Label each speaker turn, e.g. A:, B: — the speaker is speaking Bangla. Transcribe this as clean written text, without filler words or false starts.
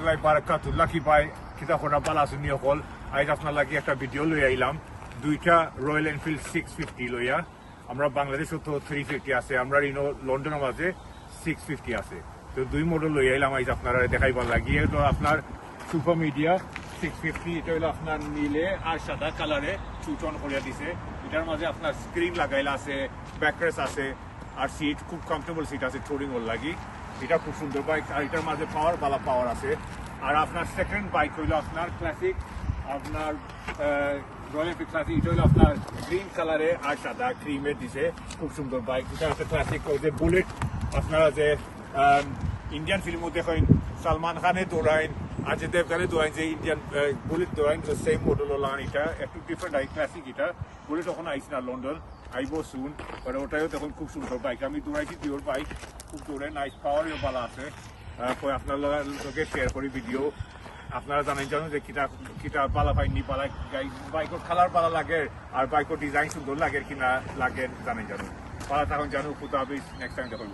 A: রহমতুল্লাহি বারাকাতুল্লাহ কি পাই কিতা খোনা পালা শুনি হল আজ আপনার লাগি একটা ভিডিও লই আইলাম দুইটা রয়্যাল এনফিল্ড 650 লইয়া আমরা বাংলাদেশে তো 350 আছে আমরা ইনো লন্ডনের মাঝে 650 আছে তো দুই মডেল লই আইলাম আজ আপনারা দেখাইবার লাগি তো আপনার সুপার মিডিয়া 650 এটা হলো আপনার নীলে আর সাদা কালারে সুটন করে দিছে এটার মাঝে আপনার স্ক্রিন লাগাইলা আছে ব্যাকরেস আছে আর সিট খুব কমফর্টেবল সিট আছে টুরিং ওর লাগি এটা খুব সুন্দর বাইক আর এটার মাঝে পাওয়ার আছে আর আপনার সেকেন্ড বাইক হইলো আপনার ক্লাসিক আপনার রয়্যাল এনফিল্ড ক্লাসিক এটা হইলো আপনার গ্রিন কালারে আর সাদা ক্রিমের দিছে খুব সুন্দর বাইক এটা হচ্ছে ক্লাসিক যে বুলেট আপনারা যে ইন্ডিয়ান ফিল্মও দেখেন সালমান খানে দৌড়াইন অজয় দেবগানে দৌড়াইন যে ইন্ডিয়ান বুলেট দৌড়াইন সেম মডেল লান এটা একটু ডিফারেন্ট আই ক্লাসিক এটা বুলেট তখন আইস না লন্ডন আইব শুন বাট ওটাও তখন খুব সুন্দর বাইক আমি দৌড়াইছি দিওর বাইক খুব দৌড়ে নাইস পাওয়ারও ভালো আছে আপনার লগে শেয়ার করি ভিডিও আপনারা জানেন যে কিটা পালা পাইনি পালা বাইকের কালার পালা লাগে আর বাইকের ডিজাইন সুন্দর লাগে কিনা লাগে জানেন পালা তখন জানো কোথাও নেক্সট টাইম দেখো